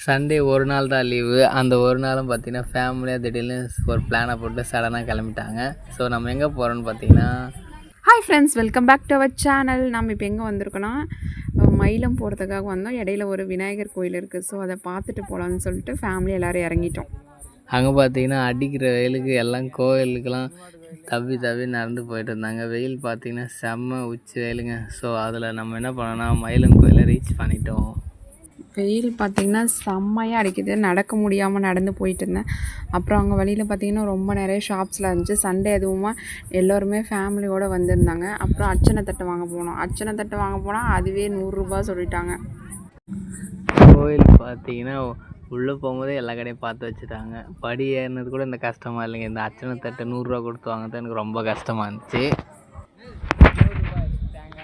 Sunday ஒரு நாள் தான் லீவு. அந்த ஒரு நாளும் பார்த்திங்கன்னா ஃபேமிலியாக திடீர்னு ஒரு பிளானை போட்டு சடனாக கிளம்பிட்டாங்க. ஸோ நம்ம எங்கே போகிறோன்னு பார்த்தீங்கன்னா, hi friends, welcome back to our channel. நம்ம இப்போ எங்கே வந்திருக்கோன்னா மயிலம் போகிறதுக்காக வந்தோம். இடையில ஒரு விநாயகர் கோயில் இருக்குது. ஸோ அதை பார்த்துட்டு போகலான்னு சொல்லிட்டு ஃபேமிலி எல்லோரும் இறங்கிட்டோம். அங்கே பார்த்தீங்கன்னா அடிக்கிற வெயிலுக்கு எல்லாம் கோயிலுக்கெல்லாம் தவி நடந்து போயிட்டு இருந்தாங்க. வெயில் பார்த்திங்கன்னா செம்ம உச்சி வெயிலுங்க. ஸோ அதில் நம்ம என்ன பண்ணோன்னா மயிலம் கோயிலை ரீச் பண்ணிட்டோம். வெயில் பார்த்திங்கன்னா செம்மையாக அடிக்குது. நடக்க முடியாமல் நடந்து போயிட்டு இருந்தேன். அப்புறம் அங்கே வழியில் பார்த்திங்கன்னா ரொம்ப நிறைய ஷாப்ஸில் இருந்துச்சு. சண்டே அதுவுமா எல்லோருமே ஃபேமிலியோடு வந்திருந்தாங்க. அப்புறம் அர்ச்சனை தட்டை வாங்க போனோம். அர்ச்சனை தட்டை வாங்க போனால் அதுவே 100 ரூபா சொல்லிட்டாங்க. கோயில் பார்த்திங்கன்னா உள்ளே போகும்போதே எல்லா கடையும் பார்த்து வச்சுட்டாங்க. படி ஏறினது கூட இந்த கஷ்டமாக இல்லைங்க. இந்த அர்ச்சனை தட்டை 100 ரூபா கொடுத்து வாங்கிறது எனக்கு ரொம்ப கஷ்டமாக இருந்துச்சு.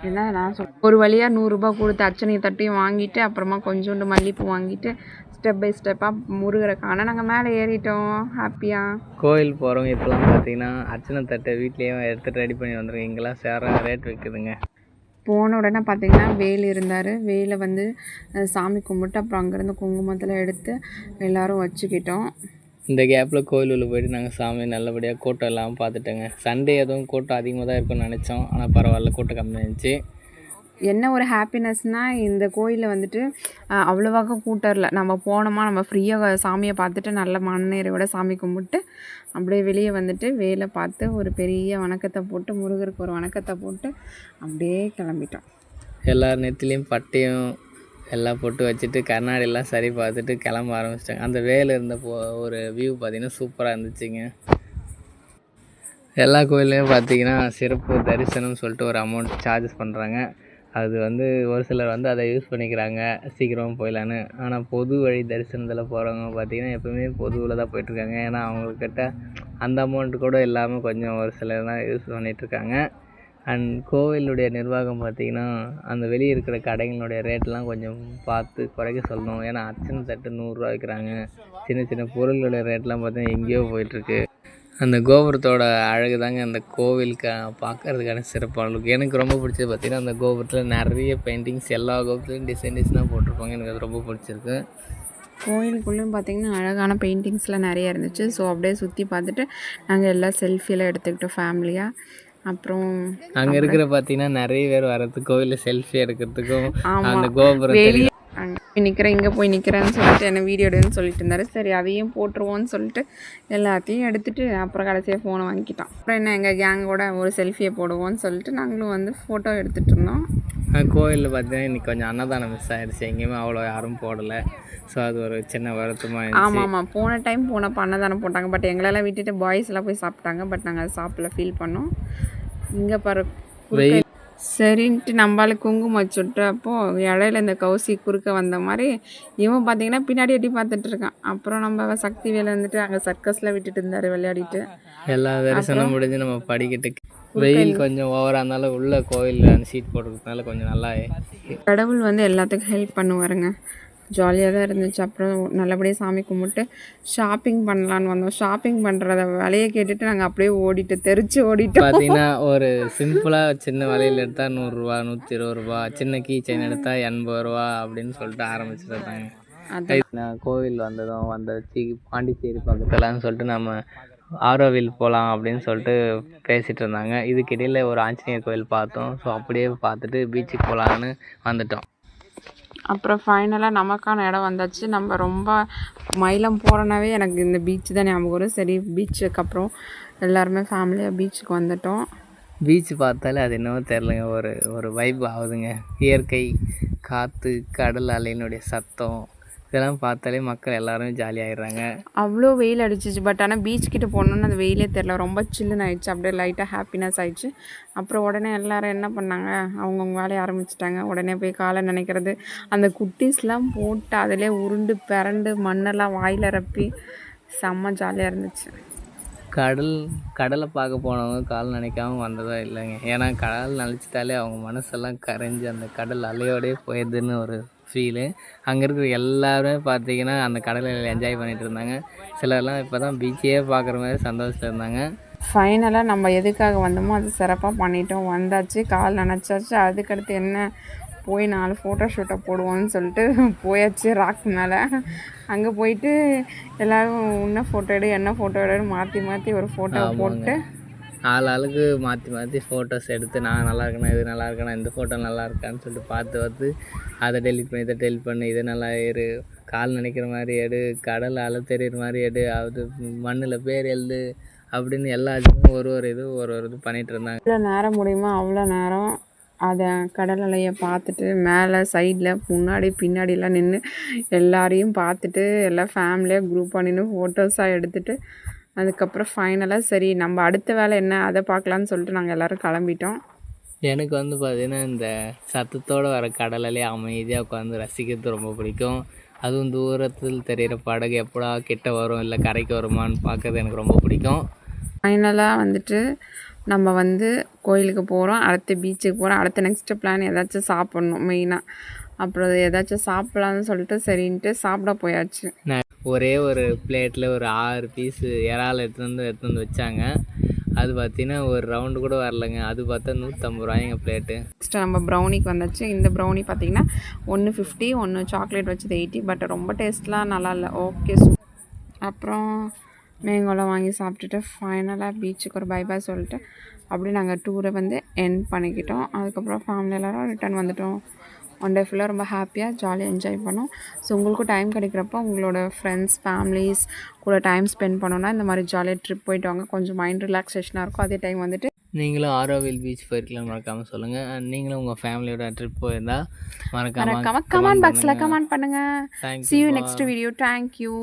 என்ன நான் ஒரு வழியாக 100 ரூபா கொடுத்து அர்ச்சனை தட்டையும் வாங்கிட்டு அப்புறமா கொஞ்சோண்டு மல்லிப்பூ வாங்கிட்டு ஸ்டெப் பை ஸ்டெப்பாக முருகரை காண நாங்கள் மேலே ஏறிட்டோம் ஹாப்பியாக. கோயில் போகிறவங்க இப்போலாம் பார்த்தீங்கன்னா அர்ச்சனை தட்டை வீட்லேயே எடுத்துகிட்டு ரெடி பண்ணி வந்துருங்க. இங்கெல்லாம் சேர ரேட் வைக்குதுங்க. போன உடனே பார்த்திங்கன்னா வேல் இருந்தார். வேலை வந்து சாமி கும்பிட்டு அப்புறம் அங்கேருந்து குங்குமத்தில் எடுத்து எல்லோரும் வச்சுக்கிட்டோம். இந்த கேப்பில் கோயில் உள்ள போய்ட்டு நாங்கள் சாமி நல்லபடியாக கூட்டம் இல்லாமல் பார்த்துட்டோங்க. சண்டே எதுவும் கூட்டம் அதிகமாக தான் இருக்குன்னு நினச்சோம். ஆனால் பரவாயில்ல, கூட்டம் கம்மியாக இருந்துச்சு. என்ன ஒரு ஹாப்பினஸ்னால் இந்த கோயிலில் வந்துட்டு அவ்வளோவாக கூட்டம் இல்லை. நம்ம போனோமா நம்ம ஃப்ரீயாக சாமியை பார்த்துட்டு நல்ல மண்ணேரோட சாமி கும்பிட்டு அப்படியே வெளியே வந்துட்டு வேலை பார்த்து ஒரு பெரிய வணக்கத்தை போட்டு முருகருக்கு ஒரு வணக்கத்தை போட்டு அப்படியே கிளம்பிட்டோம். எல்லார் நெத்திலையும் பட்டையும் எல்லாம் போட்டு வச்சுட்டு கண்ணாடியெல்லாம் சரி பார்த்துட்டு கிளம்ப ஆரம்பிச்சிட்டாங்க. அந்த வேலை இருந்த ஒரு வியூ பார்த்திங்கன்னா சூப்பராக இருந்துச்சுங்க. எல்லா கோயிலையும் பார்த்திங்கன்னா சிறப்பு தரிசனம்னு சொல்லிட்டு ஒரு அமௌண்ட் சார்ஜஸ் பண்ணுறாங்க. அது வந்து ஒரு சிலர் வந்து அதை யூஸ் பண்ணிக்கிறாங்க சீக்கிரமாக போயிடலான்னு. ஆனால் பொது வழி தரிசனத்தில் போகிறவங்க பார்த்திங்கன்னா எப்போவுமே பொதுவில் தான் போயிட்டுருக்காங்க. ஏன்னா அவங்கக்கிட்ட அந்த அமௌண்ட்டு கூட இல்லாமல் கொஞ்சம் ஒரு சிலர் தான் யூஸ் பண்ணிகிட்ருக்காங்க. அண்ட் கோவிலுடைய நிர்வாகம் பார்த்திங்கன்னா அந்த வெளியே இருக்கிற கடைகளுடைய ரேட்லாம் கொஞ்சம் பார்த்து குறைக்க சொல்லணும். ஏன்னா அர்ச்சனை தட்டு 100 ரூபா வைக்கிறாங்க. சின்ன சின்ன பொருளுடைய ரேட்லாம் பார்த்திங்கன்னா எங்கேயோ போயிட்டுருக்கு. அந்த கோபுரத்தோட அழகு தாங்க அந்த கோவிலுக்கு பார்க்கறதுக்கான சிறப்பான எனக்கு ரொம்ப பிடிச்சது பார்த்திங்கன்னா அந்த கோபுரத்தில் நிறைய பெயிண்டிங்ஸ் எல்லா கோபுரத்துலையும் டிசைனாக போட்டிருப்பாங்க. எனக்கு அது ரொம்ப பிடிச்சிருக்கு. கோயிலுக்குள்ளேயும் பார்த்திங்கன்னா அழகான பெயிண்டிங்ஸ்லாம் நிறைய இருந்துச்சு. ஸோ அப்படியே சுற்றி பார்த்துட்டு நாங்கள் எல்லாம் செல்ஃபியெல்லாம் எடுத்துக்கிட்டோம் ஃபேமிலியாக. அப்புறம் அங்கே இருக்கிற பார்த்திங்கன்னா நிறைய பேர் வர்றதுக்கு கோவிலில் செல்ஃபி எடுக்கிறதுக்கும் அந்த கோபுரம் நிற்கிறேன் இங்கே போய் நிற்கிறேன்னு சொல்லிட்டு என்ன வீடியோ எடுன்னு சொல்லிட்டு இருந்தார். சரி அதையும் போட்டுருவோன்னு சொல்லிட்டு எல்லாத்தையும் எடுத்துகிட்டு அப்புறம் கடைசியாக ஃபோனை வாங்கிக்கிட்டோம். அப்புறம் என்ன எங்கள் கேங்கோட ஒரு செல்ஃபியை போடுவோன்னு சொல்லிட்டு நாங்களும் வந்து ஃபோட்டோ எடுத்துகிட்டு இருந்தோம். கோயிலில் பார்த்தீங்கன்னா இன்றைக்கி கொஞ்சம் அன்னதானம் மிஸ் ஆகிடுச்சு. எங்கேயுமே அவ்வளோ யாரும் போடலை. ஸோ அது ஒரு சின்ன வருத்தமாக. ஆமாம், போன டைம் போனப்போ அன்னதானம் போட்டாங்க. பட் எங்களெல்லாம் விட்டுட்டு பாய்ஸ் எல்லாம் போய் சாப்பிட்டாங்க. பட் நாங்கள் அதை சாப்பிடல, ஃபீல் பண்ணோம். இங்கே பாரு வெயில் சரின்ட்டு நம்மளால குங்குமம் வச்சுட்டு அப்போது இடையில இந்த கௌசி குறுக்க வந்த மாதிரி இவன் பார்த்திங்கன்னா பின்னாடி எட்டி பார்த்துட்டு இருக்கான். அப்புறம் நம்ம சக்தி வேலை வந்துட்டு அங்கே சர்க்கஸில் விட்டுட்டு இருந்தார் விளையாடிட்டு. எல்லா தரிசனம் முடிஞ்சு நம்ம படிக்கிட்டு வெயில் கொஞ்சம் ஓவராக இருந்தாலும் உள்ள கோயிலில் அந்த சீட் போட்டுக்கிறதுனால கொஞ்சம் நல்லா கடவுள் வந்து எல்லாத்துக்கும் ஹெல்ப் பண்ணுவாருங்க. ஜாலியாக தான் இருந்துச்சு. அப்புறம் நல்லபடியாக சாமி கும்பிட்டு ஷாப்பிங் பண்ணலான்னு வந்தோம். ஷாப்பிங் பண்ணுறத விலையை கேட்டுட்டு நாங்கள் அப்படியே தெரிச்சு ஓடிட்டோம். பார்த்தீங்கன்னா ஒரு சிம்பிளாக சின்ன வலையில் எடுத்தால் 100 ரூபா 120 ரூபா, சின்ன கீ செயின் எடுத்தால் 80 ரூபா அப்படின்னு சொல்லிட்டு ஆரம்பிச்சிருந்தாங்க. நான் கோவில் வந்தது பாண்டிச்சேரி பக்கத்துலன்னு சொல்லிட்டு நம்ம ஆரோவில் போகலாம் அப்படின்னு சொல்லிட்டு பேசிகிட்டு இருந்தாங்க. இதுக்கிடையில் ஒரு ஆஞ்சநேயர் கோயில் பார்த்தோம். ஸோ அப்படியே பார்த்துட்டு பீச்சுக்கு போகலான்னு வந்துட்டோம். அப்புறம் ஃபைனலாக நமக்கான இடம் வந்தாச்சு. நம்ம ரொம்ப மயிலம் போகிறனாவே எனக்கு இந்த பீச் தான் ஞாபகம் வரும். சரி பீச்சுக்கு அப்புறம் எல்லாருமே ஃபேமிலியாக பீச்சுக்கு வந்துட்டோம். பீச் பார்த்தாலே அது என்னவோ தெரிலங்க, ஒரு வைப் ஆகுதுங்க. இயற்கை காற்று, கடல் அலையினுடைய சத்தம் இதெல்லாம் பார்த்தாலே மக்கள் எல்லாருமே ஜாலியாகிடுறாங்க. அவ்வளோ வெயில் அடிச்சிச்சு. பட் ஆனால் பீச் கிட்டே போனோன்னு அந்த வெயிலே தெரில, ரொம்ப சில்லுன்னு ஆயிடுச்சு. அப்படியே லைட்டாக ஹாப்பினஸ் ஆயிடுச்சு. அப்புறம் உடனே எல்லோரும் என்ன பண்ணாங்க, அவங்கவுங்க வேலையை ஆரம்பிச்சிட்டாங்க. உடனே போய் காலை நினைக்கிறது, அந்த குட்டீஸ்லாம் போட்டு அதிலே உருண்டு பிறண்டு மண்ணெல்லாம் வாயில் ரப்பி செம்ம ஜாலியாக இருந்துச்சு. கடலை பார்க்க போனவங்க கால் நினைக்காம வந்ததா இல்லைங்க. ஏன்னா கடல் நினச்சிட்டாலே அவங்க மனசெல்லாம் கரைஞ்சி அந்த கடல் அலையோடே போயிடுதுன்னு ஒரு ஃபீலு. அங்கே இருக்கிற எல்லாருமே பார்த்திங்கன்னா அந்த கடலில் என்ஜாய் பண்ணிகிட்டு இருந்தாங்க. சிலர்லாம் இப்போ தான் பீச்சையே பார்க்குற மாதிரி சந்தோஷத்தில் இருந்தாங்க. ஃபைனலாக நம்ம எதுக்காக வந்தோமோ அது சிறப்பாக பண்ணிட்டோம். வந்தாச்சு, கால் நினச்சாச்சு. அதுக்கடுத்து என்ன போய் 4 ஃபோட்டோ ஷூட்டை போடுவோம்னு சொல்லிட்டு போயாச்சு ராக் மேலே. அங்கே போயிட்டு எல்லோரும் என்ன ஃபோட்டோ எடு என்ன ஃபோட்டோ எடுன்னு மாற்றி ஒரு ஃபோட்டோ போட்டு ஆளுக்கு மாற்றி ஃபோட்டோஸ் எடுத்து நான் நல்லா இருக்கேனா இது நல்லா இருக்கேனா இந்த ஃபோட்டோ நல்லா இருக்கான்னு சொல்லிட்டு பார்த்து அதை டெலிட் பண்ணி இதை டெலிட் பண்ணி இது நல்லா இரு கால் நினைக்கிற மாதிரி எடு கடல் அலை தெரியுற மாதிரி எடு அது மண்ணில் பேர் எழுது அப்படின்னு எல்லா இதுவும் ஒரு இது பண்ணிகிட்டு இருந்தாங்க. எவ்வளோ நேரம் முடியுமோ அவ்வளோ நேரம் அதை கடல் அலையை பார்த்துட்டு மேலே சைடில் முன்னாடி பின்னாடிலாம் நின்று எல்லாரையும் பார்த்துட்டு எல்லாம் ஃபேமிலியாக குரூப்பாக நின்று ஃபோட்டோஸாக எடுத்துகிட்டு அதுக்கப்புறம் ஃபைனலாக சரி நம்ம அடுத்த வேலை என்ன அதை பார்க்கலான்னு சொல்லிட்டு நாங்கள் எல்லோரும் கிளம்பிட்டோம். எனக்கு பார்த்திங்கன்னா இந்த சத்தத்தோடு வர கடலையே அமைதியாக உட்காந்து ரசிக்கிறது ரொம்ப பிடிக்கும். அதுவும் தூரத்தில் தெரிகிற படகு எப்படா கிட்ட வரும் இல்லை கரைக்கு வருமானு பார்க்கறது எனக்கு ரொம்ப பிடிக்கும். ஃபைனலாக நம்ம கோயிலுக்கு போகிறோம், அடுத்து பீச்சுக்கு போகிறோம். அடுத்த நெக்ஸ்ட்டு பிளான் ஏதாச்சும் சாப்பிட்ணும் மெயினாக. அப்புறம் ஏதாச்சும் சாப்பிட்லான்னு சொல்லிட்டு சரின்ட்டு சாப்பிட போயாச்சு. ஒரே ஒரு பிளேட்டில் ஒரு 6 பீஸு இறால் எடுத்துகிட்டு வந்து வச்சாங்க. அது பார்த்திங்கன்னா ஒரு ரவுண்டு கூட வரலைங்க. அது பார்த்தா 150 ரூபாய்ங்க பிளேட்டு. நெக்ஸ்ட்டு நம்ம ப்ரௌனிக்கு வந்தாச்சு. இந்த ப்ரௌனி பார்த்திங்கன்னா 150, ஒன்று சாக்லேட் வச்சது 80, பட் ரொம்ப டேஸ்ட்லாம் நல்லா இல்லை. ஓகே. அப்புறம் மேங்கோலாம் வாங்கி சாப்பிட்டுட்டு ஃபைனலாக பீச்சுக்கு ஒரு பை சொல்லிட்டு அப்படியே நாங்கள் டூரை எண்ட் பண்ணிக்கிட்டோம். அதுக்கப்புறம் ஃபேமிலி எல்லோரும் ரிட்டர்ன் வந்துட்டோம். ஒன் டே ஃபுல்லாக ரொம்ப ஹாப்பியாக ஜாலியாக என்ஜாய் பண்ணோம். ஸோ உங்களுக்கும் டைம் கிடைக்கிறப்போ உங்களோட ஃப்ரெண்ட்ஸ் ஃபேமிலிஸ் கூட டைம் ஸ்பெண்ட் பண்ணோன்னா இந்த மாதிரி ஜாலியாக ட்ரிப் போயிட்டு வாங்க. கொஞ்சம் மைண்ட் ரிலாக்ஸேஷனாக இருக்கும். அதே டைம் நீங்களும் ஆரோவில் பீச் போயிருக்கலாம், மறக்காமல் சொல்லுங்கள். நீங்களும் உங்கள் ஃபேமிலியோட ட்ரிப் போயிருந்தால் மறக்காமல் கமெண்ட் பாக்ஸில் கமெண்ட் பண்ணுங்கள். See you next video. Thank you.